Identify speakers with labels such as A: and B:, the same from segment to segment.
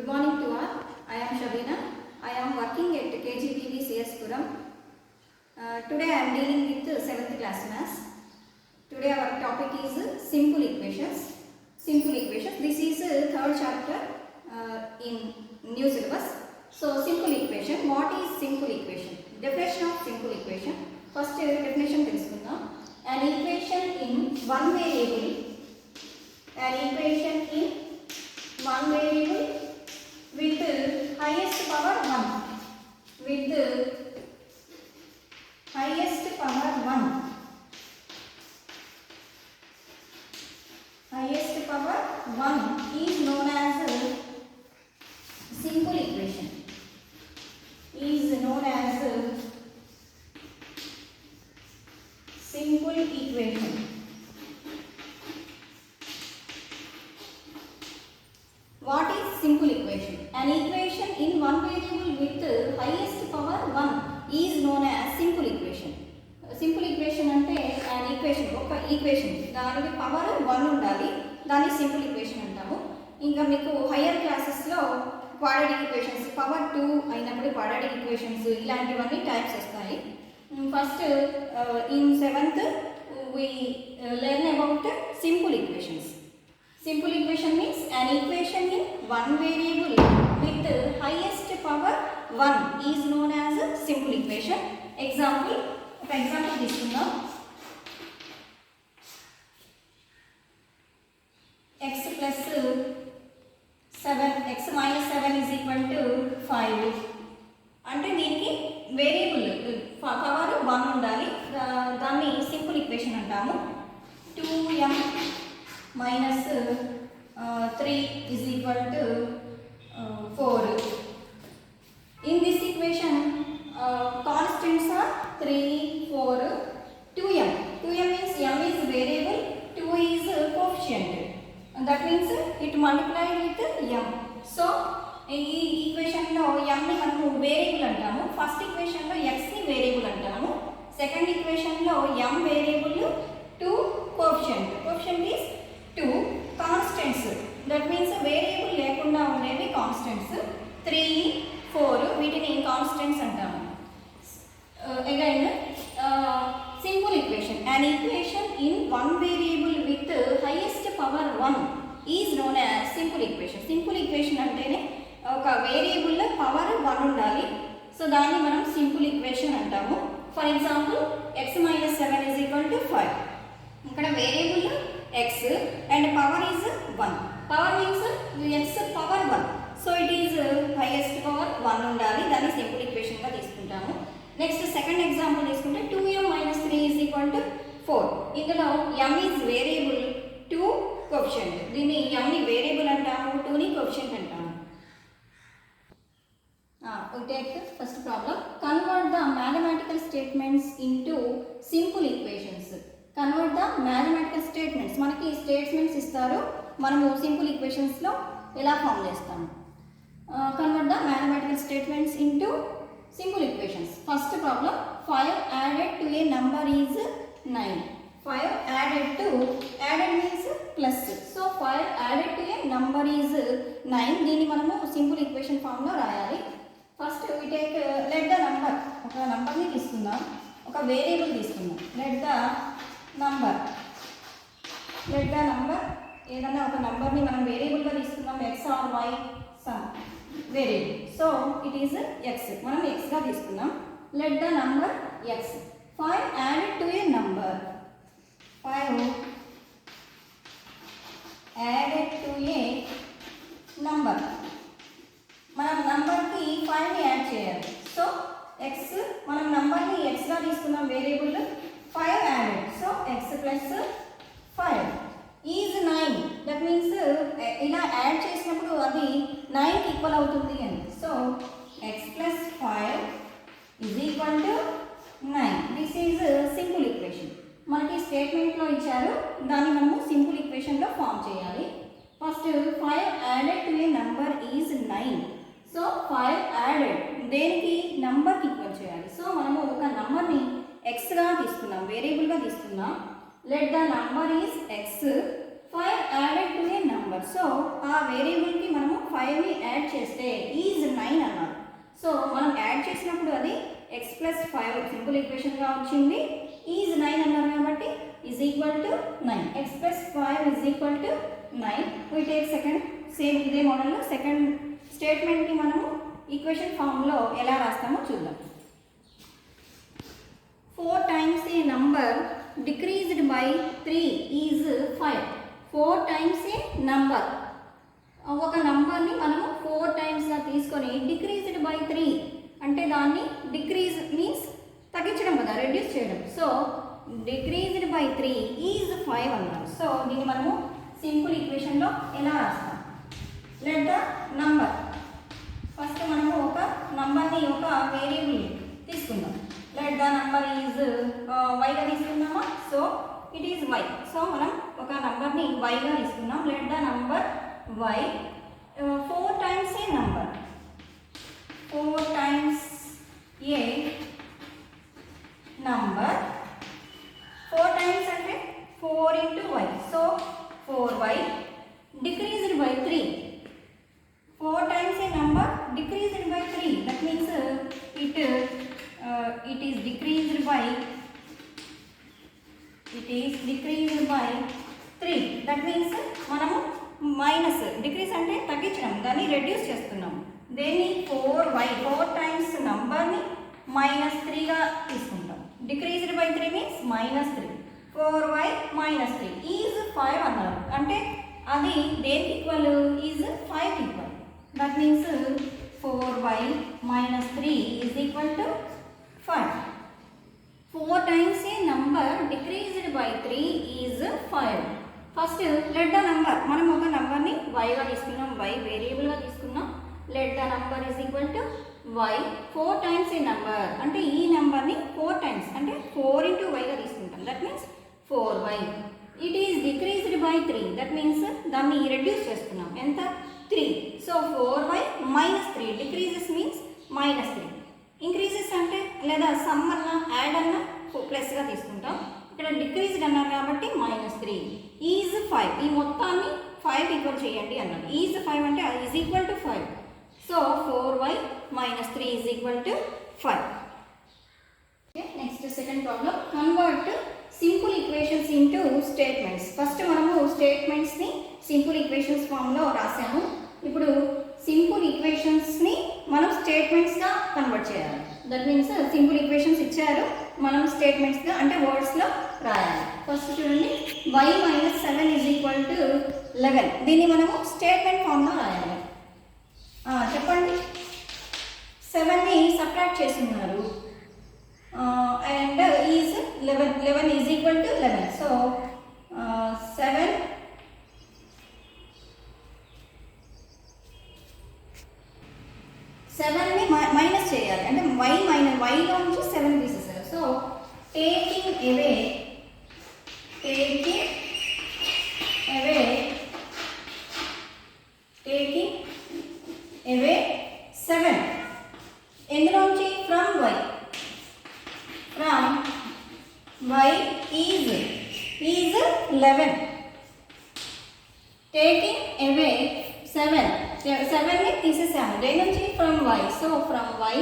A: morning to all. I am Shabina. I am working at KGPV CS Puram. Today I am dealing with 7th class maths. Today our topic is simple equations. Simple equations. This is third chapter in new syllabus. So simple equation. What is simple equation? Definition of simple equation. First definition తెలుసుకుందాం. An equation in one variable. An equation in one variable with highest power 1. With highest power 1. Highest power 1 is known as simple equation. Is known as simple equation. What is simple equation? An equation in one variable with highest power 1 is known as simple equation. Simple equation అంటే an equation ఒక equation దానికి power 1 ఉండాలి, దాన్ని simple equation అంటాము. ఇంకా మీకు higher క్లాసెస్లో quadratic equations power 2 అయినప్పుడు క్వాడ్రాటిక్ ఈక్వేషన్స్ ఇలాంటివన్నీ టైప్స్ వస్తాయి. First in 7th we learn about simple equations. Simple equation means an equation in one variable with highest power 1 is known as a simple equation. Example, for example this one now. X plus 7, x minus 7 is equal to 5. అంటే దీనికి variable power 1 ఉండాలి, దాన్ని simple equation అంటాము. 2m minus 3 is equal to 4. In this equation, constants are 3, 4, 2m. 2m means m is variable, 2 is coefficient. And that means it multiplied with m. So, ఈ ఈక్వేషన్లో m ని మనము variable అంటాము. First ఈక్వేషన్లో x ని variable అంటాము. Second ఈక్వేషన్లో m variable, 2 coefficient. Coefficient is 2 constants. That means variable లేకుండా ఉండేవి కాన్స్టెంట్స్. 3, 4 వీటిని కాన్స్టెంట్స్ అంటాము. Again simple equation. an equation in one variable with highest power 1 is known as simple equation. Simple equation అంటేనే ఒక variable power 1 ఉండాలి, so దాన్ని మనం simple equation అంటాము. For example x minus 7 is equal to 5. ఇక్కడ variable x and power is 1. Power means x power 1. So it is highest power 1 ఉండాలి, దాన్ని simple equation గా తీసుకుంటాము. నెక్స్ట్ సెకండ్ ఎగ్జాంపుల్ తీసుకుంటే 2m minus 3 is equal to 4. ఇందులో m is variable, 2 coefficient. దీన్ని m ని variable అంటాము, 2 ని కోఎఫిషియంట్ అంటాము. We take the first problem. Convert the mathematical statements into simple equations. Convert the mathematical statements. మనకి statements ఇస్తారు, మనము సింపుల్ ఈక్వేషన్స్లో ఎలా ఫామ్ చేస్తాము. Convert the mathematical statements into simple equations. First problem, 5 added to a number is 9. 5 added means plus. So 5 added to a number is 9. దీన్ని మనము simple equation ఫామ్లో రాయాలి. First we take let the number, ఒక నంబర్ని తీసుకుందాం, ఒక variable తీసుకుందాం. let the number ఏదన్నా ఒక నంబర్ని మనం వేరియబుల్గా తీసుకుందాం. x or y some variable. So it is x, మనం xగా తీసుకుందాం. let the number x. 5 added to a number. 5 added to a number. మనం నంబర్కి 5ని యాడ్ చేయాలి. సో x, మనం నంబర్ని xగా తీసుకున్నాం, variable 5 added. So x plus 5 is 9. That means ఇలా యాడ్ చేసినప్పుడు అది 9కి ఈక్వల్ అవుతుంది అని. So x plus 5 is equal to 9. This is simple equation. మనకి స్టేట్మెంట్లో ఇచ్చారు, దాన్ని మనము సింపుల్ ఈక్వేషన్లో ఫామ్ చేయాలి. First 5 added to A number is 9. So 5 added దేనికి, నంబర్కి ఈక్వల్ చేయాలి. సో మనము ఒక నంబర్ని ఎక్స్గా తీసుకున్నాం, వేరియబుల్గా తీసుకున్నాం. Let the number is X. 5 added to A number. So ఆ వేరియబుల్కి మనము 5ని యాడ్ చేస్తాం. చేస్తే ఈజ్ 9 అన్నారు. సో మనం యాడ్ చేసినప్పుడు అది ఎక్స్ ప్లస్ 5 సింపుల్ ఈక్వేషన్గా వచ్చింది. ఈజ్ 9 అన్నారు కాబట్టి is equal to 9. X plus 5 is equal to 9. We take second same ఇదే మోడల్లో సెకండ్ స్టేట్మెంట్కి మనము ఈక్వేషన్ ఫామ్లో ఎలా రాస్తామో చూద్దాం. 4 times a number decreased by 3 is 5. 4 times a number, ఒక నంబర్ని మనము 4 టైమ్స్గా తీసుకొని డిక్రీజ్డ్ బై 3 అంటే దాన్ని డిక్రీజ్ మీన్స్ తగ్గించడం కదా, రెడ్యూస్ చేయడం. సో డిక్రీజ్డ్ బై 3 ఈజ్ 5 అన్నారు. సో దీన్ని మనము సింపుల్ ఈక్వేషన్లో ఎలా రాస్తాం? లెట్ ద నంబర్, ఫస్ట్ మనము ఒక నంబర్ని ఒక వేరియబుల్ తీసుకుందాం. లెట్ ద నంబర్ ఈజ్ వైగా తీసుకుందామా? So it is y. So మనం ఒక నంబర్ని వైగా తీసుకున్నాం. Let the number y 4 times a number, 4 times a number, 4 times అంటే 4 into y, so 4y decreased by 3. 4 times a number decreased by 3, that means it is decreased by 3. that means మనము minus decrease అంటే తగ్గించడం, దాన్ని reduce చేస్తున్నాం. దేన్ని 4 times నంబర్ని -3గా తీసుకుంటాం. Decreased by 3 means -3. 4y -3 is 5 అన్నారు. అంటే అది దేనికి equal? Is 5 equal. That means 4y -3 is equal to 5. 4 times a number decreased by 3 is 5. First let the number, మనం ఒక నంబర్ని వైగా తీసుకున్నాం, వై వేరియబుల్గా తీసుకున్నాం. Let the number is equal to y 4 times a number అంటే ఈ నంబర్ని 4 టైమ్స్ అంటే 4 into వైగా తీసుకుంటాం. That means 4y. It is decreased by 3, that means దాన్ని రెడ్యూస్ చేస్తున్నాం. ఎంత? 3. So 4y -3 decreases means -3. Increases అంటే లేదా సమ్ అన్నా యాడ్ అన్నా ప్లస్గా తీసుకుంటాం. ఇక్కడ డిక్రీజ్డ్ అన్నారు కాబట్టి -3 ఈజ్ 5. ఈ మొత్తాన్ని 5 ఈక్వల్ చేయండి అన్నారు. ఈజ్ 5 అంటే is equal to 5. So 4y -3 is equal to 5. Next second problem, convert simple equations into statements. First మనము స్టేట్మెంట్స్ని సింపుల్ ఈక్వేషన్స్ ఫామ్లో రాసాము. ఇప్పుడు సింపుల్ ఈక్వేషన్స్ని మనం స్టేట్మెంట్స్గా కన్వర్ట్ చేయాలి. దట్ మీన్స్ సింపుల్ ఈక్వేషన్స్ ఇచ్చారు, మనం స్టేట్మెంట్స్గా అంటే వర్డ్స్లో రాయాలి. ఫస్ట్ చూడండి, y - 7 ఈజ్ ఈక్వల్ టు 11. దీన్ని మనము స్టేట్మెంట్ ఫామ్లో రాయాలి. చెప్పండి, 7ని సబ్ట్రాక్ట్ చేస్తున్నారు and is 11 is equal to 11. So 7ని మైనస్ చేయాలి అంటే వైలో నుంచి 7 తీసేసారు. సో టేకింగ్ అవే 7 ఎందులోంచి? From y is 11. Taking away 7ని తీసేసాము, దేని నుంచి? From y. So from y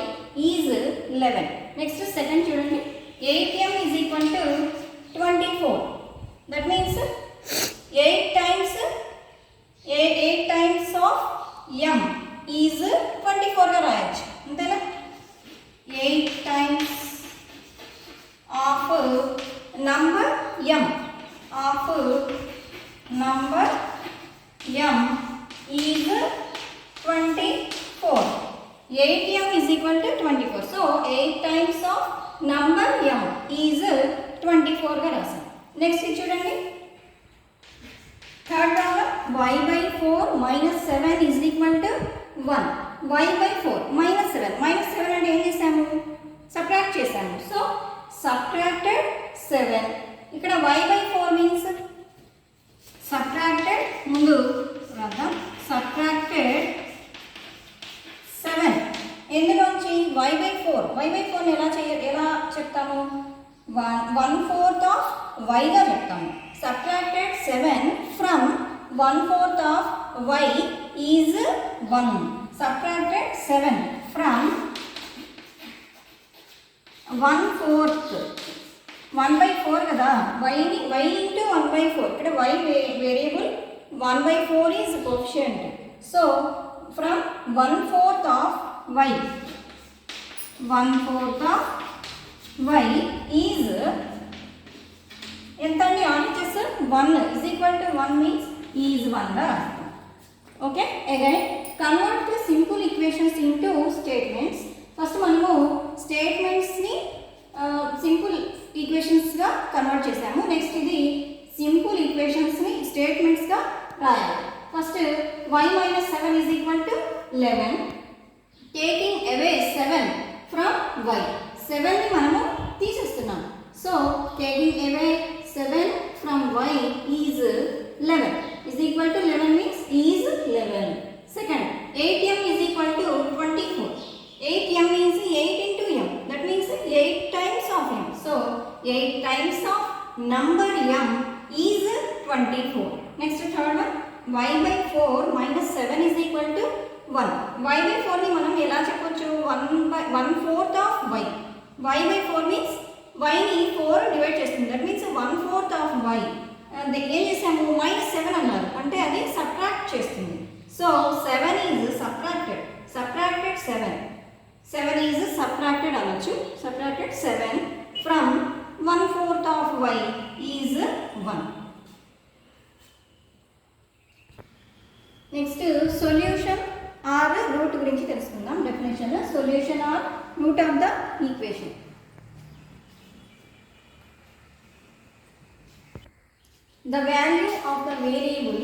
A: is 11. Next second చూడండి, 8m is equal to 24. That means 8 times of m is 24గా రాయొచ్చు, అంతేనా? 8 times of number m is 24. 8m is equal to 24. So 8 times of number m is 24గా రాసాం. Next చూడండి, third problem, y/4 - 7 is equal to 1. y/4 -7 అంటే ఏం చేసాము? Subtract చేసాము. So subtracted 7. ఇక్కడ y/4 మీన్స్ సబ్ట్రాక్టెడ్, ముందు రాద్దాం, సబ్ట్రాక్టెడ్ 7 ఎందులోంచి? y/4ని ఎలా చెప్తాము? 1/4 ఆఫ్ వైగా చెప్తాము. Subtracted 7 from 1/4 of y is 1. subtracted 7 from 1/4 1/4 కదా y into 1/4 ఇక్కడ y variable 1/4 is coefficient. So from 1/4 of y 1/4 of y is ఎంత అండి RHS 1 is equal to 1 means is 1 గా రాస్తాం. Okay again convert the simple equations into statements. First మనము స్టేట్మెంట్స్ని simple ఈక్వేషన్స్గా convert చేసాము. నెక్స్ట్ ఇది సింపుల్ ఈక్వేషన్స్ని స్టేట్మెంట్స్గా రాయాలి. First y minus 7 is equal to 11. Taking away 7 from y 7ని మనము తీసేస్తున్నాం. So taking away 7 from y is 11 is equal to 11 means is 11. Second 8m is equal to 24. 8m means 8 into m, that means 8 times of m. So 8 times of number m is 24. Next third one y by 4 minus 7 is equal to 1. y by 4 ni manam ela cheppొచ్చు 1/4 of y. y by 4 means y ని 4 divide చేస్తుంది, that means 1/4 of y. ఏం చేసాము -7 అన్నారు అంటే అది subtract చేస్తుంది. So 7 is subtracted 7 is subtracted అనొచ్చు. subtracted 7 from 1/4 of y is 1. Next solution or root గురించి తెలుసుకుందాం. Definition solution or root of the equation. The value of the variable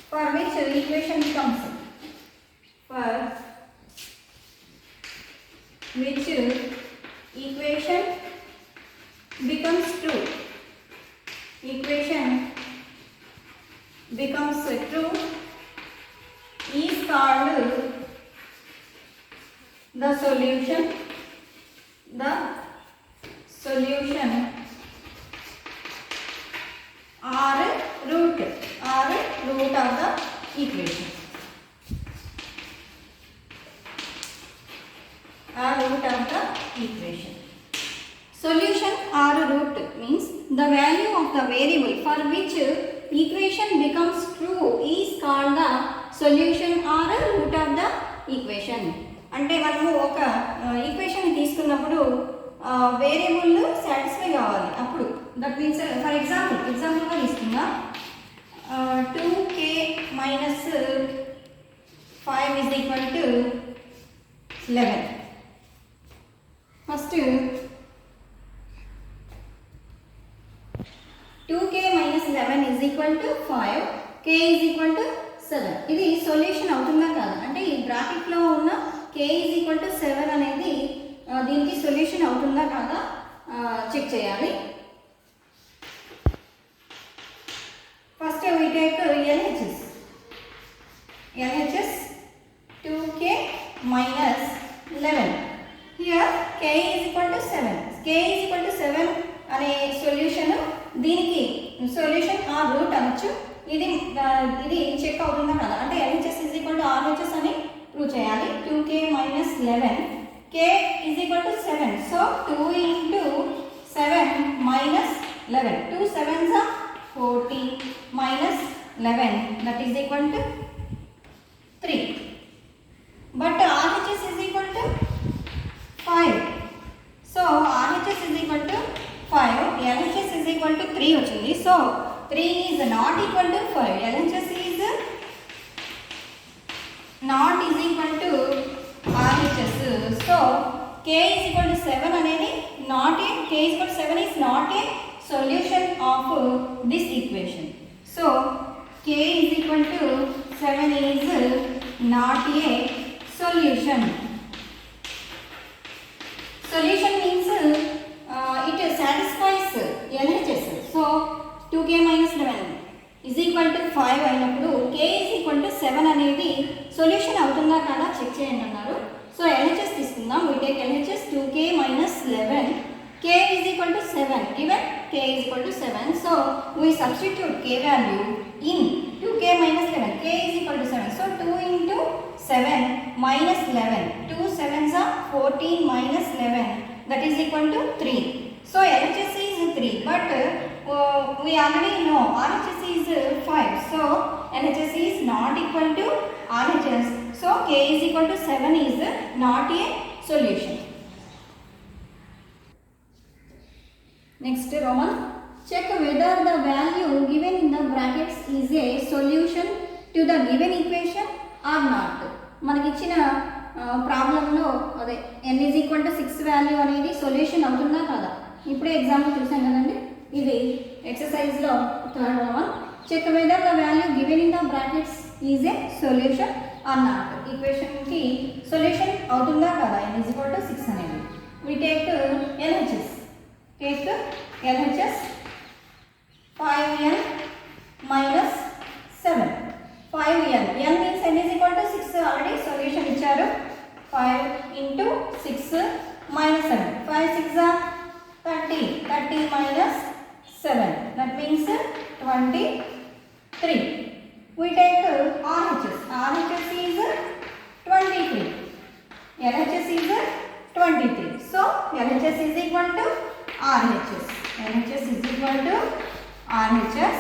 A: for which equation becomes true is called the solution or root of the equation. Solution or root means the value of the variable for which equation becomes true is called the solution or root of the equation. అంటే మనము ఒక equation తీసుకున్నప్పుడు variable satisfy కావాలి అప్పుడు. That means for ఎగ్జాంపుల్గా తీసుకున్నా 2k minus 5 is equal to 11. First 2k minus 11 is equal to 5, k is equal to 7. ఇది solution అవుతుందా కాదా అంటే ఈ బ్రాకెట్లో ఉన్న k is equal to 7 అనేది దీనికి సొల్యూషన్ అవుతుందా కాదా చెక్ చేయాలి. First we take LHS 2k minus 11. Here k is equal to 7. k is equal to 7 అనే సొల్యూషన్ దీనికి సొల్యూషన్ ఆ రూట్ అనొచ్చు. ఇది చెక్ అవుతుందా కదా అంటే LHS is equal to RHS అని ప్రూవ్ చేయాలి. 2k minus 11 k is equal to 7. So 2 into 7 minus 11. 2 7s are 14 minus 11 that is equal to 3. But RHS is equal to 5. So RHS is equal to 5. LHS is equal to 3 వచ్చింది. So 3 is not equal to 5. LHS is not is equal to RHS. So k is equal to 7 అనేది not a k is equal to 7 is not a solution of this equation. So k is equal to 7 is not a solution. Solution means it satisfies LHS. So 2k minus 11 is equal to 5 అయినప్పుడు k is equal to 7 అనేది solution అవుతుందా కాదా check చేయండి అన్నారు. So LHS తీసుకుందాం. we take LHS 2k minus 11 k is equal to 7, given k is equal to 7. So we substitute k value in 2k minus 11. K is equal to 7. So 2 into 7 minus 11. 2 7s are 14 minus 11. That is equal to 3. So LHS is 3. But we already know RHS is 5. So LHS is not equal to RHS. So k is equal to 7 is not a solution. Next Roman, check whether the value given in the brackets is a solution to the given equation or not. మనకి ఇచ్చిన ప్రాబ్లంలో అదే n is equal to 6 value అనేది solution అవుతుందా కదా. ఇప్పుడే example చూసాం కదండి. ఇది ఎక్సర్సైజ్లో third one, check whether the value given in the brackets is a solution or not. ఈక్వేషన్కి సొల్యూషన్ అవుతుందా కదా n is equal to 6 అనేది. We take LHS. Take LHS 5n minus 7. 5n. n means n is equal to 6. Already solution ఇచ్చారు. 5 into 6 minus 7. 5 6 are 30. 30 minus 7. That means 23. We take RHS. RHS is 23. LHS is 23. So LHS is equal to RHS. LHS is equal to RHS.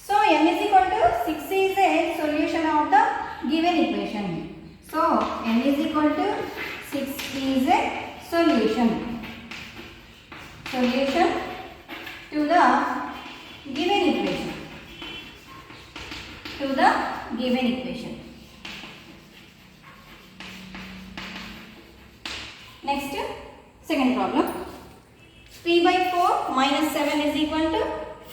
A: So n is equal to 6 is a solution of the given equation. So n is equal to 6 is a solution. Solution to the given equation. To the given equation. Next, second problem. P by 4 minus 7 is equal to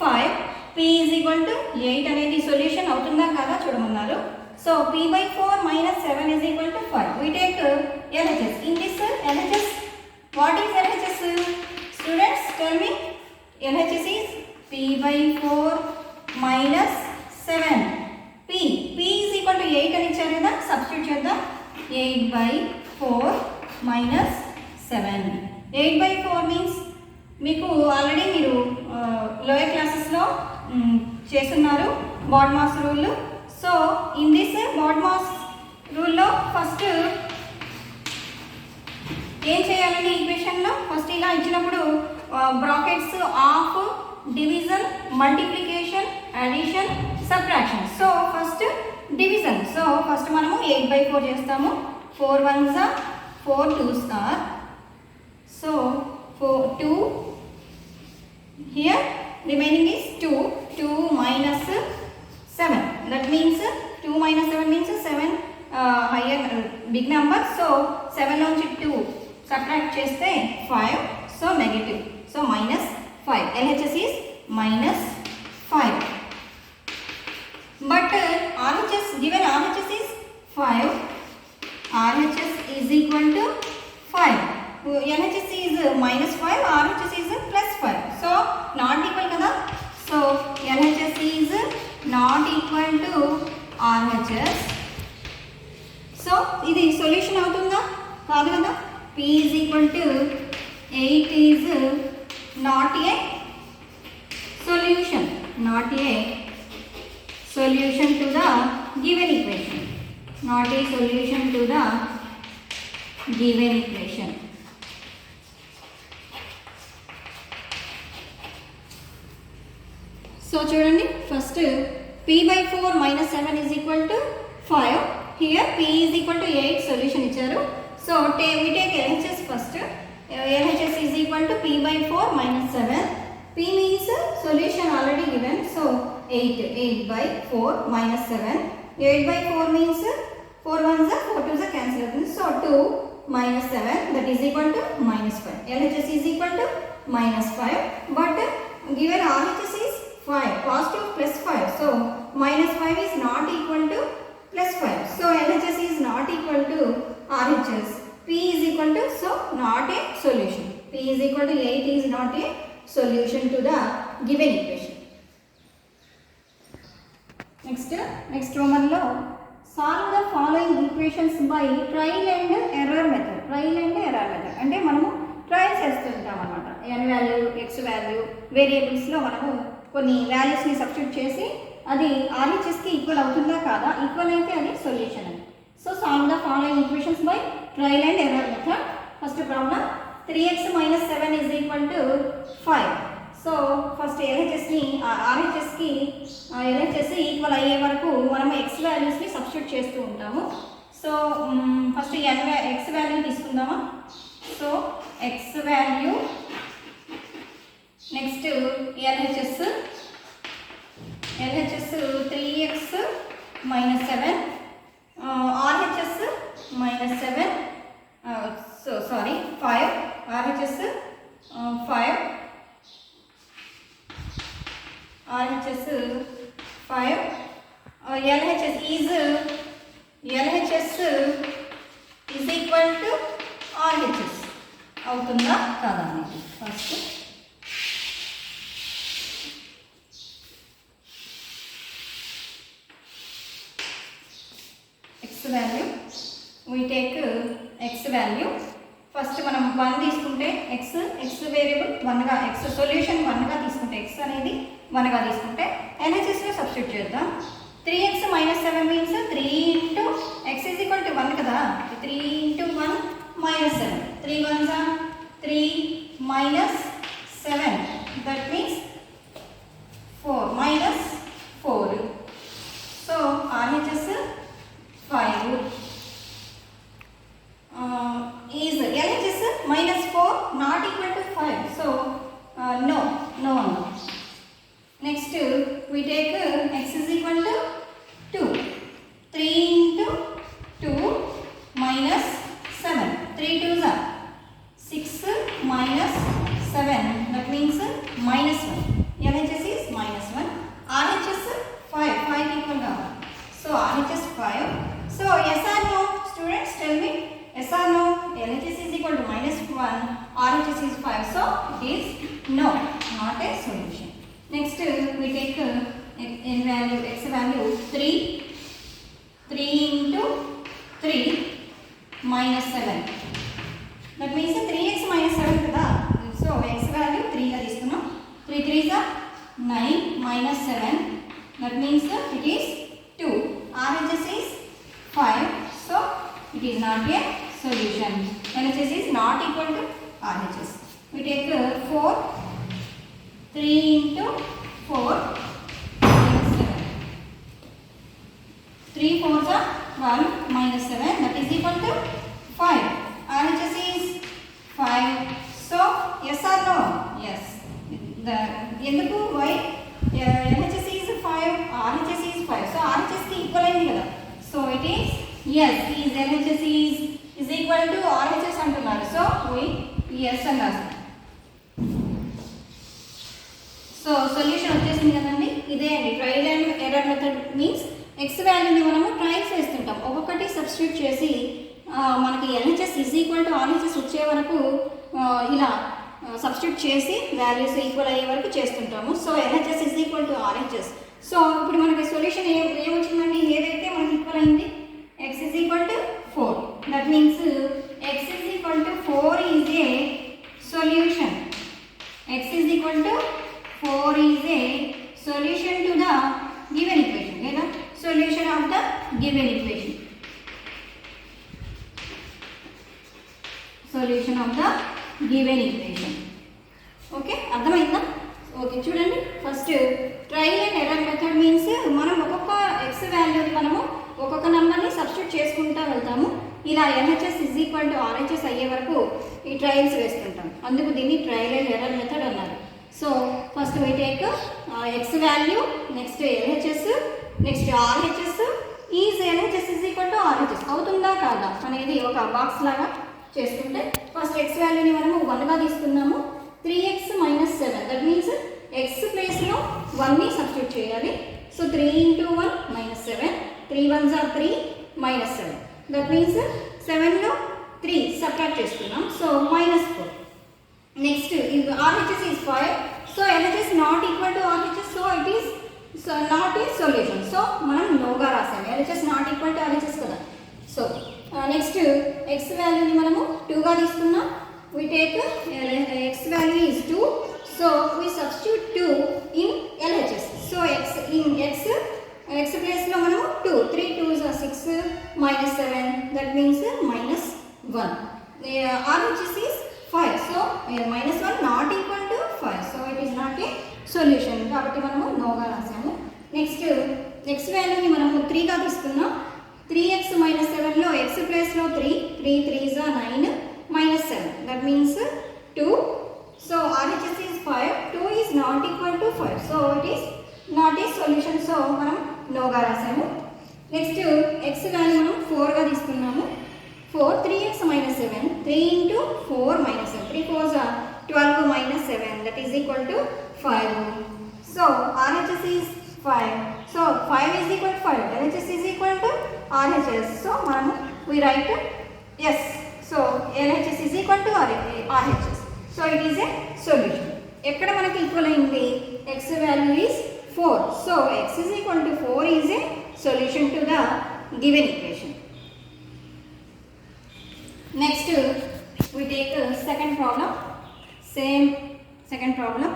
A: 5. P is equal to 8 అనేది solution అవుతుందా కదా చూడమన్నారు. So P by 4 minus 7 is equal to 5. We take LHS. In this LHS, what is LHS? Students, tell me. LHS is P by 4 minus 7. P is equal to 8 అని ఇచ్చారు కదా, substitute చేద్దాం. 8 by 4 minus 7. 8 by 4 means మీకు already మీరు lower క్లాసెస్లో చేస్తున్నారు BODMAS rule. So in this BODMAS రూల్లో first ఏం చేయాలండి ఈక్వేషన్లో? ఫస్ట్ ఇలా ఇచ్చినప్పుడు brackets of, division, multiplication, addition, subtraction. So first division. So first మనము 8 by 4 చేస్తాము. 4 1s are 4 2s are. So 2 here, remaining is 2 minus 7. That means 2 minus 7 means 7 higher big number. So 7 నుంచి 2 subtract చేస్తే 5. So negative. So minus 5. LHS is minus 5. But RHS, given RHS is 5. RHS is equal to 5. LHS is minus 5, RHS is plus 5. So not equal kada. So LHS is not equal to RHS. So ఇది solution అవుతుందా కాదు కదా. P is equal to 8 is not a solution. Not a solution to the given equation. Not a solution to the given equation. So చూడండి, first P by 4 minus 7 is equal to 5. Here P is equal to 8 solution ఇచ్చారు. So we take LHS first. LHS is equal to P by 4 minus 7. P means solution already given. So 8 by 4 minus 7. 8 by 4 means 4 1s are 4 2s are cancel. So 2 minus 7, that is equal to minus 5. LHS is equal to minus 5. But given RHS is 5, positive plus 5. So minus 5 is not equal to plus 5. So LHS is not equal to RHS. P is equal to, so not a solution. P is equal to 8 is not a solution to the given equation. Next Roman law. Solve the following equations by trial and error method. Trial and error method. అంటే మనము trials చేస్తుంటాం అనమాట. ఎన్ value, X value, వేరియబుల్స్లో మనము కొన్ని వాల్యూస్ని substitute చేసి అది ఆర్హెచ్ఎస్కి ఈక్వల్ అవుతుందా కాదా, ఈక్వల్ అయితే అది సొల్యూషన్ అని. So solve the following equations by trial and error method. First problem 3x - 7 = 5. So first ఎల్హెచ్ఎస్ని ఆర్హెచ్ఎస్కి ఎల్హెచ్ఎస్ ఈక్వల్ అయ్యే వరకు మనం ఎక్స్ వాల్యూస్ని సబ్స్టిట్యూట్ చేస్తూ ఉంటాము. సో ఫస్ట్ ఎక్స్ వాల్యూ తీసుకుందామా. So x value, next LHS 3x - 7, RHS -7, so sorry 5, RHS 5, LHS is equal to RHS అవుతుందా కాదా అనేది first. Value we take x value. First మనం 1 తీసుకుంటే x వేరియబుల్ 1గా, x సొల్యూషన్ 1గా తీసుకుంటే, x అనేది 1గా తీసుకుంటే ఎల్హెచ్ఎస్లో సబ్స్టిట్యూట్ చేద్దాం. 3x - 7 మీన్స్ 3 ఇంటూ x = 1 కదా. 3 × 1 - 7, 3 1s are 3 - 7, that means 4 -4. So RHS 5 is LHS -4 not equal to 5. So no. Next we take x is equal to 2. 3 into 2 minus 7. 3 2s are 6 minus 7. That means -1. LHS is -1. RHS 5. 5 equal to. So RHS 5. So yes or no, students, tell me. Yes or no? LHS is equal to -1. RHS is 5. So it is no, not a solution. Next we take x value 3. 3 into 3 minus 7. That means 3x - 7 kada. So x value 3 ga తీసుకున్నాం. 3 3s are 9 minus 7. That means it is 2. RHS is 5. So it is not a solution. LHS is not equal to RHS. We take 4. 3 into 4 minus 7. 3 4s are 1 minus 7. That is equal to 5. RHS is 5. So yes or no? Yes. ఎందుకు why LHS is 5, RHS is 5. So RHS కి equal అయింది కదా. So it is yes, is LHS is equal to RHS అంటున్నారు. So we yes అన్నారు. So solution వచ్చేసింది కదండి. ఇదే అండి trial and error method. Means X వాల్యూని మనము ట్రయల్స్ చేస్తుంటాం, ఒక్కొక్కటి సబ్స్టిట్యూట్ చేసి మనకి LHS is equal to RHS వచ్చే వరకు ఇలా సబ్స్టిట్యూట్ చేసి వాల్యూస్ ఈక్వల్ అయ్యే వరకు చేస్తుంటాము. So LHS is equal to RHS. So ఇప్పుడు మనకి సొల్యూషన్ ఏమొచ్చిందండి, ఏదైతే మనకి ఈక్వల్ అయింది x is equal to 4. That means x is equal to 4 is a solution. x is equal to 4 is a solution to the given equation, లేదా solution of the given equation. Solution of the given equation. Okay, అర్థమైందా? Okay, చూడండి. First trial and error method means మనం ఒక్కొక్క X వాల్యూని మనము ఒక్కొక్క నెంబర్ని substitute చేసుకుంటూ వెళ్తాము. ఇలా LHS is equal to RHS అయ్యే వరకు ఈ ట్రయల్స్ వేస్తుంటాం. అందుకు దీన్ని ట్రయల్ అండ్ ఎర్రర్ మెథడ్ అన్నారు. So first we take x value, next LHS, next RHS. Is LHS is equal to RHS అవుతుందా కాదా అనేది ఒక బాక్స్ లాగా చేసుకుంటే, ఫస్ట్ x వాల్యూని మనము 1గా తీసుకున్నాము. 3x - 7, దట్ మీన్స్ x ప్లేస్లో 1ని సబ్స్టిట్యూట్ చేయాలి. So 3 into 1 - 7, 3 1s are 3 - 7. That means 7లో 3 subtract చేస్తున్నాం. So -4. Next RHS is 5. So LHS not equal to RHS. So it is not a solution. So మనం నోగా రాసాము, LHS not equal to RHS కదా. So next x వాల్యూని మనము 2గా తీసుకున్నాం. we take x value is 2, so we substitute 2 in LHS. So x in x place lo manamu 2, 3 2s are 6 minus 7, that means minus 1. RHS is 5, so minus 1 not equal to 5, so it is not a solution. కాబట్టి మనము no గా రాసాము. Next x వాల్యూని మనము 3 గా తీసుకున్నాం. 3x minus 7 లో x place లో 3 3s are 9 minus 7, that means 2. So RHS is 5, 2 is not equal to 5, so it is not a solution, so మనం no గా రాసాము. నెక్స్ట్ x వాల్యూ మనం 4 గా తీసుకున్నాము. 4 3x minus 7, 3 into 4 minus 7, 3 4s are 12 minus 7, that is equal to 5. So RHS is 5, so 5 is equal to 5, LHS is equal to RHS, so we write yes, so LHS is equal to RHS, so it is a solution. ఎక్కడ మనకి equal అయింది, x value is 4, so x is equal to 4 is a solution to the given equation. Next we take second problem, same second problem.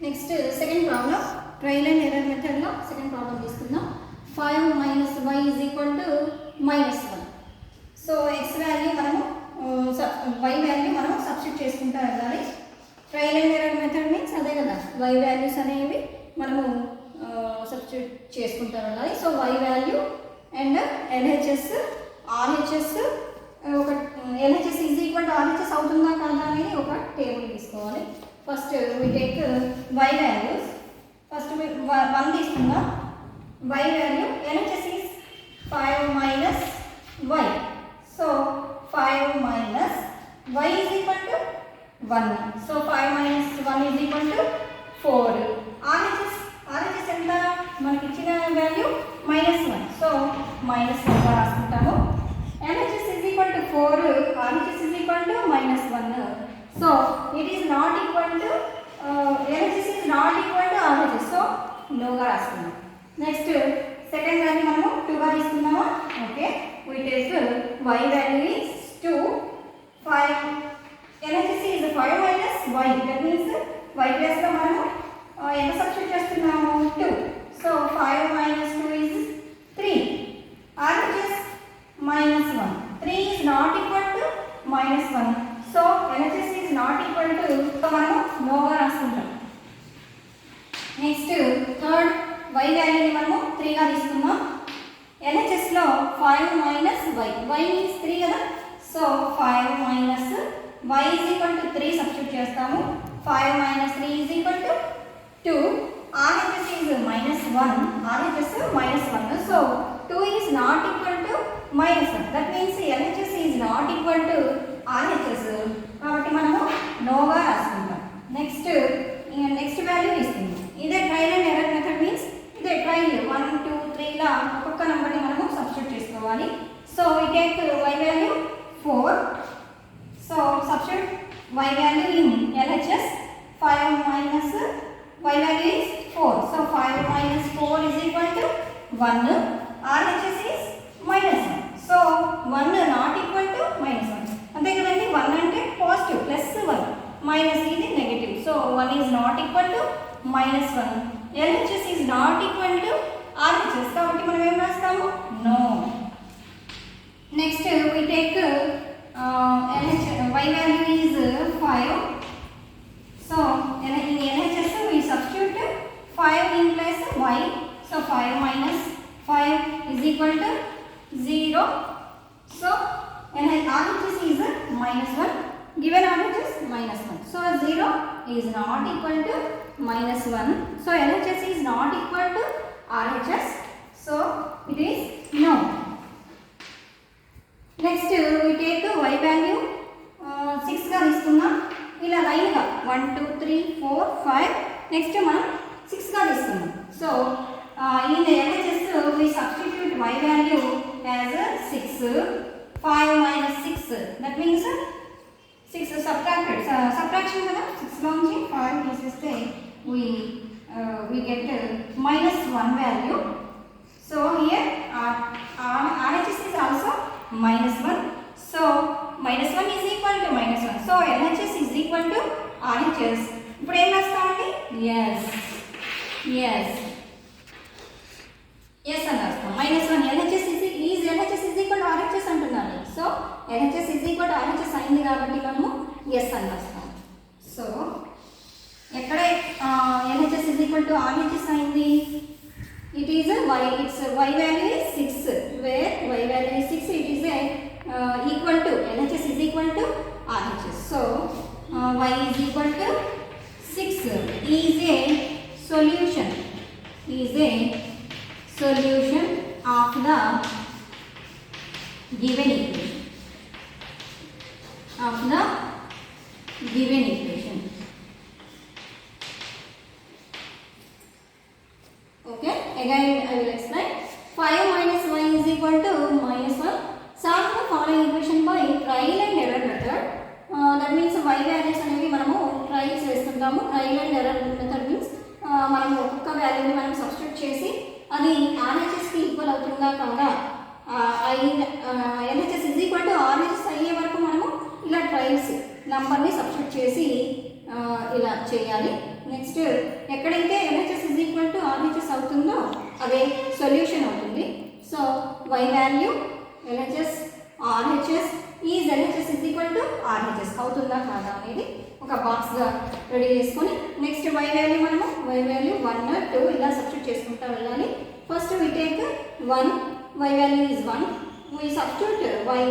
A: Next second problem, trial and error method lo second problem తీసుకుందాం. 5 minus y is equal to minus 1. So x value మనము y value మనం substitute చేసుకుంటా వెళ్ళాలి. Trial and error method means అదే కదా, y values అనేవి మనము substitute చేసుకుంటా వెళ్ళాలి. So y value and LHS RHS ఒక LHS is equal to RHS అవుతుందా కాదా అనేది ఒక టేబుల్ తీసుకోవాలి. First we take y values, first 1 తీసుకుందాం. y value LHS is 5 minus y, so 5 minus y is equal to 1, so 5 minus 1 is equal to 4. RHS ఎంత మనకి ఇచ్చిన వాల్యూ -1, so -1 గా రాసుకుంటాము. LHS is equal to 4, RHS is equal to -1, so it is not equal to LHS is not equal to RHS, so no గా రాసుకుందాం. Next second value మనము 2 గా తీసుకుందామా. Okay, we take y value is 2, 5 LHS is 5 minus y, that means y place లో మనము ఎంత substitute చేస్తున్నాము 2, so 5 minus 2 is 3. RHS -1, 3 is not equal to -1, so LHS is not equal to, so మనము no గా రాసుకుంటాం. Next third y వాల్యూని మనము 3 గా తీసుకుందాం. LHS లో 5 minus y, y means 3 కదా, so 5 minus y is equal to 3 substitute చేస్తాము. 5 minus 3 is equal to 2. RHS is -1, RHS -1, so 2 is not equal to -1, that means LHS is not equal to RHS, కాబట్టి మనము no గా రాసుకుంటాం. Next value తీసుకుందాం. ఇదే trial and error method means ఇదే trial 1 2 3 లా ఒక్కొక్క నంబర్ని మనము సబ్స్టిట్యూట్ చేసుకోవాలి. So we take y value 4, so substitute y value in LHS. 5 minus y value is 4, so 5 minus 4 is equal to 1. RHS is -1, so 1 not equal to -1, అంతే కదండి. 1 అంటే positive, +1 minus ఇది negative, so 1 is not equal to -1. LHS is not equal to RHS, కాబట్టి మనం ఏం రాస్తాము no. Next we take y value is 5, so in LHS we substitute 5 in place y, so 5 minus 5 is equal to 0, so RHS is -1, given RHS -1, so 0 is not equal to -1, so LHS is not equal to RHS, so it is no. Next we take y value 6 గా తీసుకుందాం. ఇలా line గా 1 2 3 4 5, next మనం 6 గా తీసుకుందాం. So in LHS we substitute y value as 6, 5 minus 6, that means 6 subtracted, subtraction కదా, 6 లో నుంచి 5 తీసేస్తే we get -1 value. So here RHS is also -1, so -1 ఇప్పుడు ఏం రాస్తామండి? ఎస్ అని రాస్తాం. -1 LHS is LHS is equal to RHS అంటున్నాను. So LHS is equal to RHS అయింది కాబట్టి మనము ఎస్ అని రాస్తాం. సో ఎక్కడ LHS is equal to RHS అయింది? It is a y. Its y value is 6. Where y value is 6, it is a equal to LHS is equal to RHS. So y is equal to 6 is a solution. Is a solution of the given equation. Of the given equation. Okay, again I will explain. 5 minus y is equal to -1. Solve the following equation by trial and error method. That means y values అనేవి మనము trials చేస్తుంటాము. Trial and error method means మనం ఒక్కొక్క వాల్యూని మనం substitute చేసి అది RHSకి equal అవుతుందా కాదా, LHS is equal to RHS అయ్యే వరకు మనము ఇలా ట్రయల్స్ నంబర్ని సబ్స్టిట్యూట్ చేసి ఇలా చేయాలి. నెక్స్ట్ ఎక్కడైతే LHS is equal to RHS అవుతుందో అదే సొల్యూషన్ అవుతుంది. So y value LHS RHS is LHS is equal to RHS అవుతుందా కాదా అనేది ఒక బాక్స్గా రెడీ చేసుకొని నెక్స్ట్ y వాల్యూ మనము y వాల్యూ 1 or 2 ఇలా సబ్స్టిట్యూట్ చేసుకుంటూ వెళ్ళాలి. First we take 1, y value is 1, we substitute y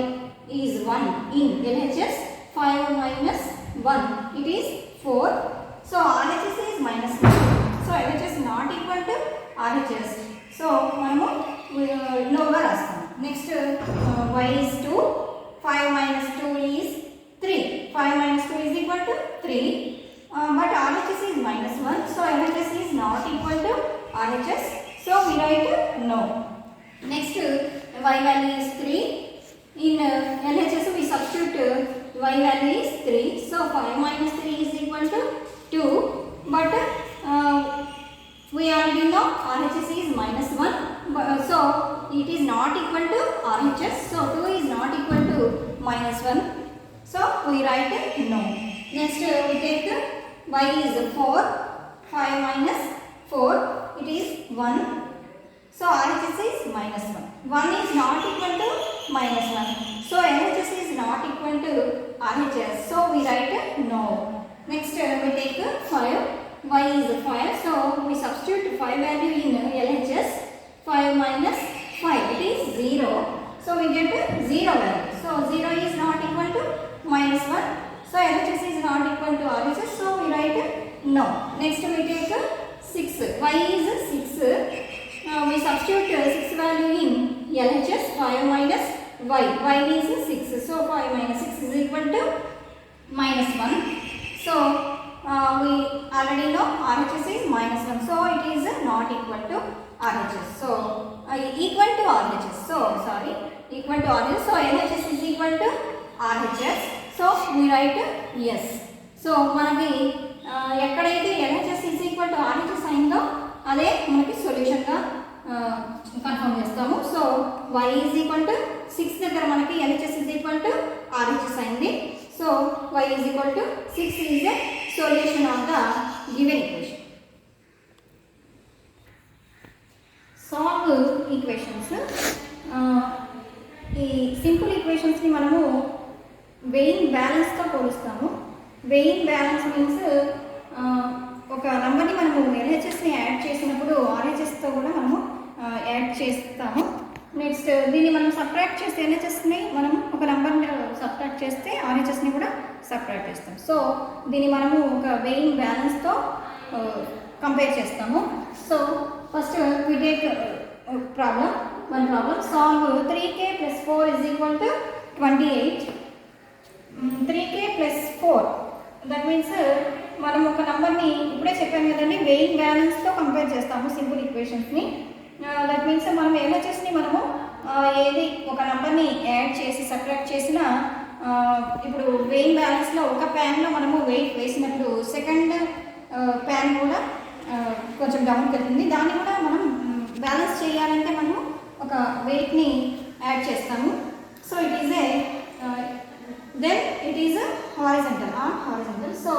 A: is 1 in LHS. 5 minus 1 it is 4. So RHS is -1. So LHS not equal to RHS. So మనము నోగా రాస్తాం. Next y is 2. 5 minus 2 is 3. 5 minus 2 is equal to 3. But RHS is -1. So LHS is not equal to RHS. So we write no. Next y value is 3. In LHS we substitute y value is 3. So 5 minus 3 is equal to 2. But we already know RHS is -1. So it is not equal to RHS. So 2 is not equal to -1. So we write no. Next we take y is 4. 5 minus 4 it is 1. So RHS is -1. 1 is not equal to -1. So LHS is not equal to RHS. So we write no. Next we take 5. Y is 5. So we substitute 5 value in LHS. 5 minus 5 it is 0. So we get 0 value. So 0 is not equal to -1. So LHS is not equal to RHS. So we write no. Next we take 6. Y is 6. We substitute 6 value in LHS. 5 minus y. Y is 6. So 5 minus 6 is equal to -1. So we already know RHS is -1. So it is not equal to RHS. So equal to RHS. So sorry, equal to RHS. So LHS is equal to RHS. So we write yes. So మనకి ఎక్కడైతే LHS is equal to RHS అయిందో అదే మనకి సొల్యూషన్గా confirm చేస్తాము. So y is equal to 6 దగ్గర మనకి LHS is equal to RHS అయింది. So y is equal to 6 is a solution of the given equation. Solve equations. ఈ సింపుల్ ఈక్వేషన్స్ని మనము weighing బ్యాలెన్స్తో పోలుస్తాము. Weighing balance means ఒక నెంబర్ని మనము LHSని యాడ్ చేసినప్పుడు RHSతో కూడా మనము యాడ్ చేస్తాము. నెక్స్ట్ దీన్ని మనం సబ్ట్రాక్ట్ చేస్తే LHSని మనం ఒక నెంబర్ని సబ్ట్రాక్ట్ చేస్తే RHSని కూడా సబ్ట్రాక్ట్ చేస్తాం. సో దీన్ని మనము ఒక వెయింగ్ బ్యాలెన్స్తో కంపేర్ చేస్తాము. So first we take problem. One problem solve 3k + 4 = 28. 3k + 4 that means మనం ఒక నెంబర్ని ఇప్పుడే చెప్పాను కదండి, వెయింగ్ బ్యాలెన్స్తో కంపేర్ చేస్తాము సింపుల్ ఈక్వేషన్స్ని. దట్ మీన్స్ మనం LHSని మనము ఏది ఒక నెంబర్ని యాడ్ చేసి సబ్ట్రాక్ట్ చేసిన ఇప్పుడు వెయింగ్ బ్యాలెన్స్లో ఒక ప్యాన్లో మనము వెయిట్ వేసినప్పుడు సెకండ్ ప్యాన్ కూడా కొంచెం డౌన్కి వెళ్తుంది. దాన్ని కూడా మనం బ్యాలెన్స్ చేయాలంటే మనము ఒక వెయిట్ని యాడ్ చేస్తాము. So it is a then it is horizontal. So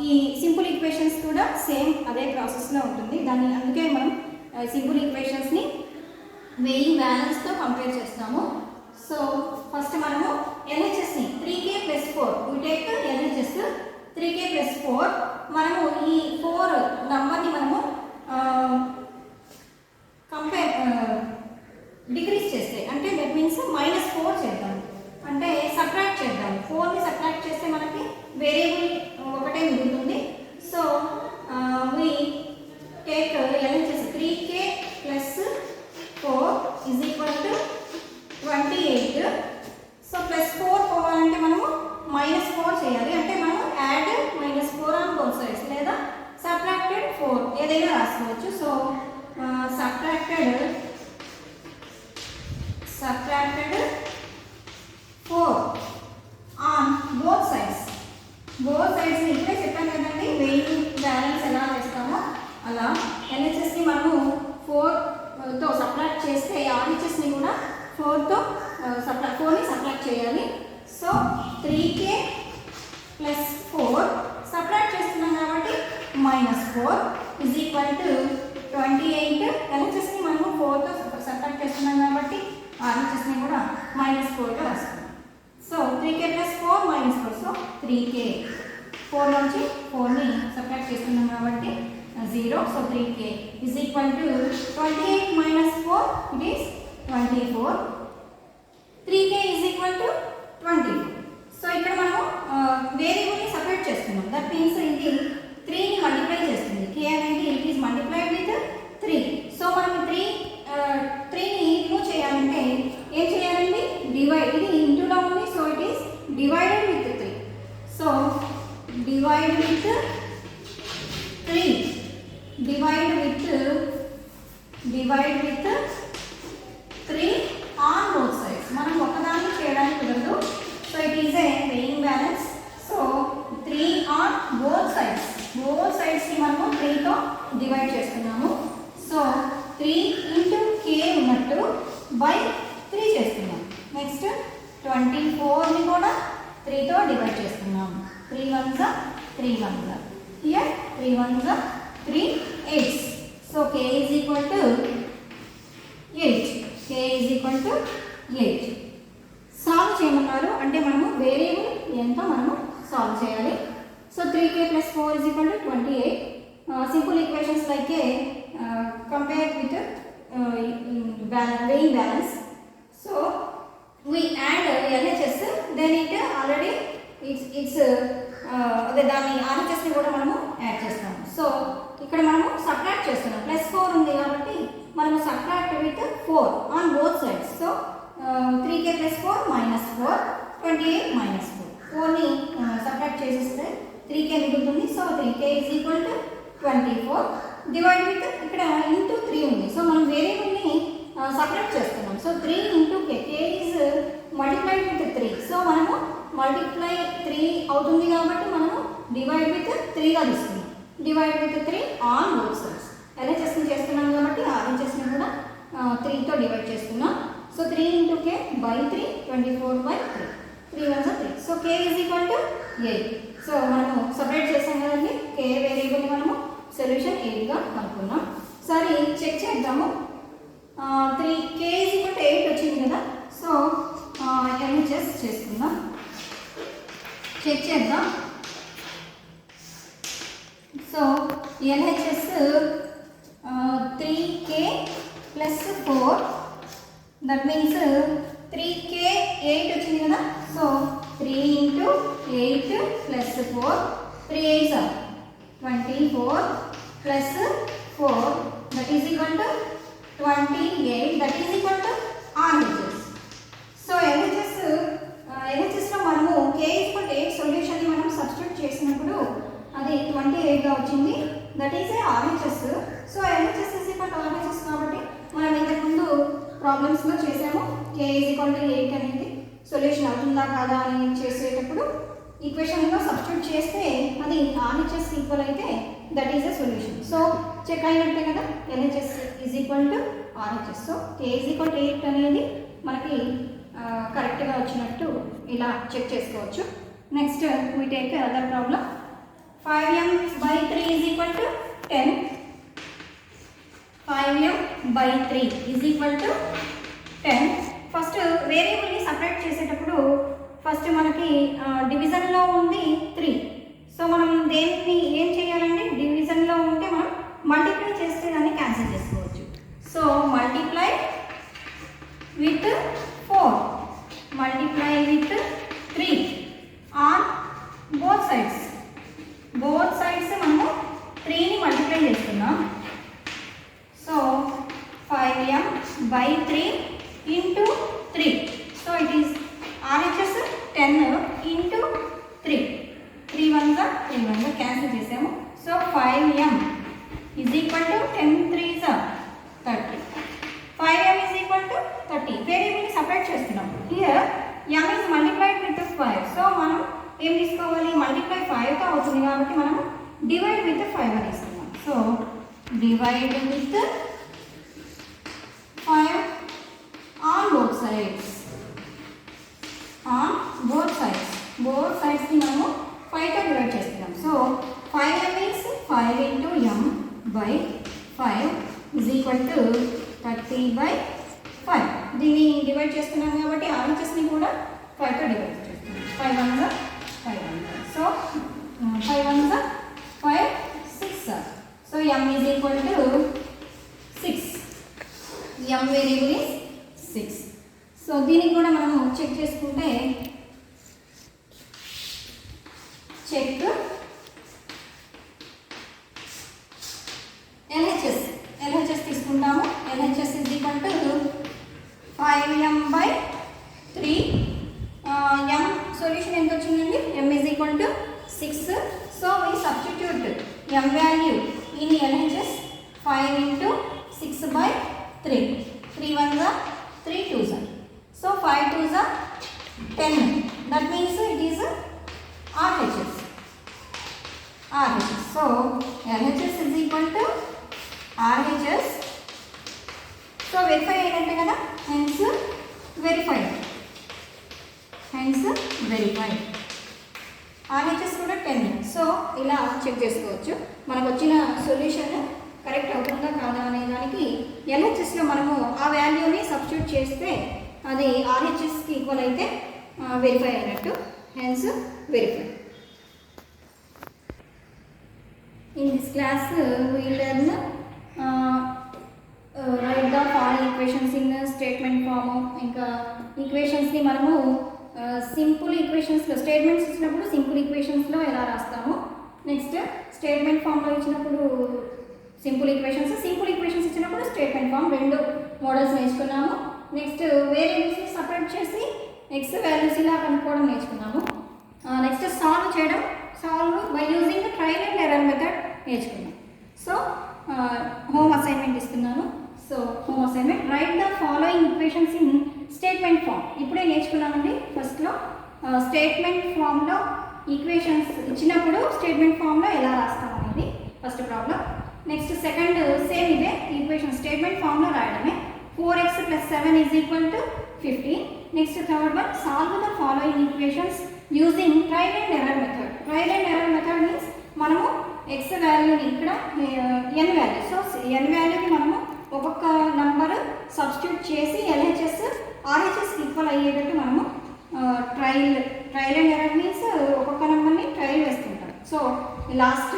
A: ఈ సింపుల్ ఈక్వేషన్స్ కూడా సేమ్ అదే ప్రాసెస్లో ఉంటుంది. దాన్ని అందుకే మనం సింపుల్ ఈక్వేషన్స్ని వెయింగ్ బ్యాలెన్స్తో కంపేర్ చేస్తాము. సో ఫస్ట్ మనము ఎల్హెచ్ఎస్ని 3k + 4 we take LHS 3k + 4. మనము ఈ 4 నంబర్ని మనము కంపేర్ డిక్రీజ్ చేస్తే అంటే దట్ మీన్స్ -4 చేద్దాం, అంటే సబ్ట్రాక్ట్ చేద్దాం. 4ని సబ్ట్రాక్ట్ చేస్తే మనకి వేరియబుల్ ఒకటే మిగులుతుంది. So we take LHS 3k + 4 = 28. So +4 పోవాలంటే మనము -4 చేయాలి, అంటే మనం యాడ్ -4 ఆన్ బోత్ సైడ్స్ లేదా సబ్ట్రాక్టెడ్ 4 ఏదైనా రాసుకోవచ్చు. So subtracted 4 on both sides. ఇప్పుడే చెప్పాను కదండి వెయింగ్ బ్యాలెన్స్ ఎలా వేస్తామో అలా ఎల్హెచ్ఎస్ని మనము 4తో సబ్ట్రాక్ట్ చేస్తే ఆర్హెచ్ఎస్ని కూడా 4తో 4ని సబ్ట్రాక్ట్ చేయాలి. సో 3k + 4 సబ్ట్రాక్ట్ చేస్తున్నాం కాబట్టి -4 = 28. ఎల్హెచ్ఎస్ని మనము 4తో సబ్ట్రాక్ట్ చేస్తున్నాం కాబట్టి ఆర్హెచ్ఎస్ని కూడా -4తో రాస్తాం. So 3k + 4 -4. సో 3k 4 నుంచి 4ని సబ్ట్రాక్ట్ చేస్తున్నాం కాబట్టి 0. So 3k = 28 - 4 it is 24. 3k = 24. So ఇక్కడ మనము వేరియబుల్ని సపరేట్ చేస్తున్నాం. దట్ మీన్స్ ఇది 3ని మల్టిప్లై చేస్తుంది. k అనేది it is multiplied with 3. So మనం 3ని రిమూవ్ చేయాలంటే ఏం చేయాలండి? డివైడ్. ఇది ఇంటూలో ఉంది, so it is divided with 3. So divide with 3 on both sides. మనం ఒకదాన్ని చేయడానికి కుదరదు. So it is a weighing balance. So 3 on both సైడ్స్ని మనము 3తో డివైడ్ చేస్తున్నాము. సో 3 × k ఉన్నట్టు బై 3 చేస్తున్నాం. నెక్స్ట్ 24ని కూడా 3తో డివైడ్ చేస్తున్నాం. 3 1s 3 1s. Here 3 1s 3 8s. So k = 8. Solve చేయమన్నారు అంటే మనము వేరియబుల్ ఎంతో మనము సాల్వ్ చేయాలి. So 3k + 4 = 28. Simple equations like compare with weighing balance. So we add LHS, then it already it's దాని RHSని కూడా మనము యాడ్ చేస్తాము. సో ఇక్కడ మనము సబ్ట్రాక్ట్ చేస్తున్నాం. +4 ఉంది కాబట్టి మనము subtract with 4 on both sides. So 3k + 4 -4 28 -4. 4ని సబ్ట్రాక్ట్ చేసేస్తే 3k మిగులుతుంది. సో 3k = 24 డివైడ్ విత్ ఇక్కడ ఇంటూ 3 ఉంది. సో మనం వేరియబుల్ని సపరేట్ చేస్తున్నాం. So 3 × k is multiplied with 3. So మనము మల్టిప్లై 3 అవుతుంది కాబట్టి మనము డివైడ్ విత్ 3గా తీసుకున్నాం. Divide with 3 on both sides. ఎల్హెచ్ఎస్ని చేస్తున్నాం కాబట్టి ఆర్హెచ్ఎస్ని కూడా 3తో డివైడ్ చేస్తున్నాం. So 3 × k / 3 24/3. 3 1s 3. So k = 8. So మనము సపరేట్ చేసాం కదండి. k వేరియబుల్ని మనము సొల్యూషన్ 8గా కనుక్కున్నాం. సరే చెక్ చేద్దాము. 3k = 8 వచ్చింది కదా. సో ఎల్హెచ్ఎస్ చేసుకుందాం, చెక్ చేద్దాం. So LHS 3k + 4 that means 3k 8 వచ్చింది కదా. So 3 × 8 + 4 3 8s 24 + 4 that is = 28. That is = RHS. So ఎల్హెచ్ఎస్లో మనము k = 8 సొల్యూషన్ని మనం సబ్స్టిట్యూట్ చేసినప్పుడు అది 28గా వచ్చింది. That is a RHS. So LHS RHS కాబట్టి మనం ఇంతకుముందు ప్రాబ్లమ్స్లో చేసాము. k = 8 అనేది సొల్యూషన్ అవుతుందా కాదా అని చేసేటప్పుడు ఈక్వేషన్లో సబ్స్టిట్యూట్ చేస్తే అది RHS ఈక్వల్ అయితే that is a solution. So check అయినట్టే కదా. LHS = RHS. సో k = 8 అనేది మనకి కరెక్ట్గా వచ్చినట్టు ఇలా చెక్ చేసుకోవచ్చు. Next we take another problem. 5m by 3 is equal to 10. 5m by 3 is equal to 10. First వేరియబుల్ని సపరేట్ చేసేటప్పుడు ఫస్ట్ మనకి డివిజన్లో ఉంది 3. సో మనం దేన్ని ఏం చేయాలంటే డివిజన్లో ఉంటే మనం మల్టిప్లై చేస్తే దాన్ని క్యాన్సిల్ చేసుకోవచ్చు. So multiply with 4, multiply with 3 on both sides. Both sides మనము 3ని మల్టిప్లై చేస్తున్నాం. So 5m by 3 into 3. So it is RHS 10 into 3. 3 ones are 3 ones are cancel చేసాము. So 5m is equal to 10 3s are 30. 5m is equal to 30. వేరియబుల్ని separate చేస్తున్నాం. Here m is multiplied with 5. So మనం ఏం తీసుకోవాలి, multiply 5తో అవుతుంది కాబట్టి మనం divide with 5 అని ఇస్తున్నాం. So divide with 5 on both sides. On both sides, both సైడ్స్ని మనము 5తో డివైడ్ చేస్తున్నాం. So 5m is 5 into m by 5 is equal to 30 by 5. దీన్ని డివైడ్ చేస్తున్నాం కాబట్టి RHSని కూడా 5తో డివైడ్ చేస్తున్నాం. 5 1s are 5 1s. So 5 1s are 5 6. So m is equal to 6. m variable is 6. So దీనికి కూడా మనము చెక్ చేసుకుంటే చెక్ LHS తీసుకుంటాము. LHS is equal to 5m by 3. m solution ఎంత వచ్చిందండి, m is equal to 6. So we substitute m value in LHS 5 into 6 by 3. 3 1s are 3 2s are. So 5 2s are 10. That means it is RHS. So LHS is equal to RHS. So verify అయినట్టే కదా, hence verified. RHS కూడా 10. So ఇలా check చేసుకోవచ్చు మనకు వచ్చిన solution correct అవుతుందా కాదా అనే దానికి. LHSలో మనము ఆ వాల్యూని సబ్స్టిట్యూట్ చేస్తే అది RHSకి ఈక్వల్ అయితే వెరిఫై అయినట్టు, hence verify. In this class we learn write the following equations in statement form. ఇంకా ఈక్వేషన్స్ని మనము సింపుల్ ఈక్వేషన్స్లో స్టేట్మెంట్స్ ఇచ్చినప్పుడు సింపుల్ ఈక్వేషన్స్లో ఎలా రాస్తాము, నెక్స్ట్ స్టేట్మెంట్ ఫామ్లో ఇచ్చినప్పుడు సింపుల్ ఈక్వేషన్స్ ఇచ్చినప్పుడు స్టేట్మెంట్ ఫామ్, 2 మోడల్స్ నేర్చుకున్నాము. నెక్స్ట్ వేరియబుల్స్ని సపరేట్ చేసి x వాల్యూస్ ఇలా కనుక్కోవడం నేర్చుకున్నాము. Next solve by using trial and error method నేర్చుకున్నాం. సో హోమ్ అసైన్మెంట్ ఇస్తున్నాను. So home assignment, write the following equations in statement form. ఇప్పుడే నేర్చుకున్నామండి ఫస్ట్లో స్టేట్మెంట్ ఫామ్లో ఈక్వేషన్స్ ఇచ్చినప్పుడు స్టేట్మెంట్ ఫామ్లో ఎలా రాస్తాం అనేది first problem. Next second same ఇదే ఈక్వేషన్ స్టేట్మెంట్ ఫామ్లో రాయడమే. 4x + 7 is equal to 15. Next third one, solve the following equations using trial and error method. Trial and error method means మనము x వాల్యూని ఇక్కడ n వాల్యూ, సో n వాల్యూని మనము ఒక్కొక్క number substitute చేసి LHS RHS ఈక్వల్ అయ్యేటట్టు మనము trial and error means ఒక్కొక్క నెంబర్ని ట్రయల్ వేస్తుంటాం. సో లాస్ట్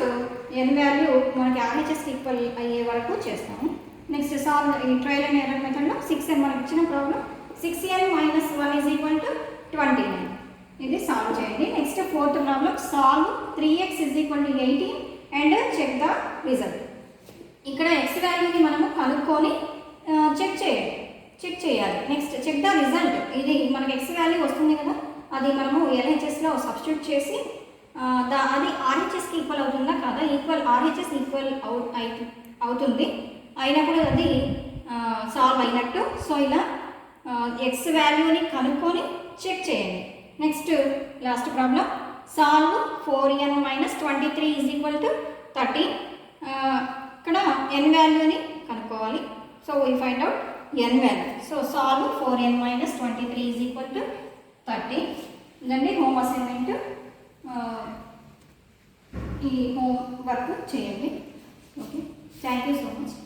A: n వాల్యూ మనకి RHS ఈక్వల్ అయ్యే వరకు చేస్తాము. నెక్స్ట్ సాల్వ్ ఈ ట్రయల్ అండ్ ఎర్రర్ మెథడ్లో 6n మనకి ఇచ్చిన problem 6n - 1 is equal to 29. ఇది సాల్వ్ చేయండి. Next fourth problem, solve 3x is equal to 18 and check the result. ఇక్కడ x వాల్యూని మనము కనుక్కొని చెక్ చేయాలి. నెక్స్ట్ చెక్ ద రిజల్ట్, ఇది మనకి x వాల్యూ వస్తుంది కదా, అది మనము LHSలో సబ్స్టిట్యూట్ చేసి అది RHSకి ఈక్వల్ అవుతుందా కాదా, RHS ఈక్వల్ అవుతుంది అయినప్పుడు అది సాల్వ్ అయినట్టు. సో ఇలా x వాల్యూని కనుక్కొని చెక్ చేయండి. Next last problem, solve 4n - 23 is equal to 30. ఇక్కడ n వాల్యూని కనుక్కోవాలి. So we find out n value. So solve 4n - 23 is equal to 30. ఇదండి హోమ్ అసైన్మెంట్. ఈ హోమ్ వర్క్ చేయండి. Okay, thank you so much.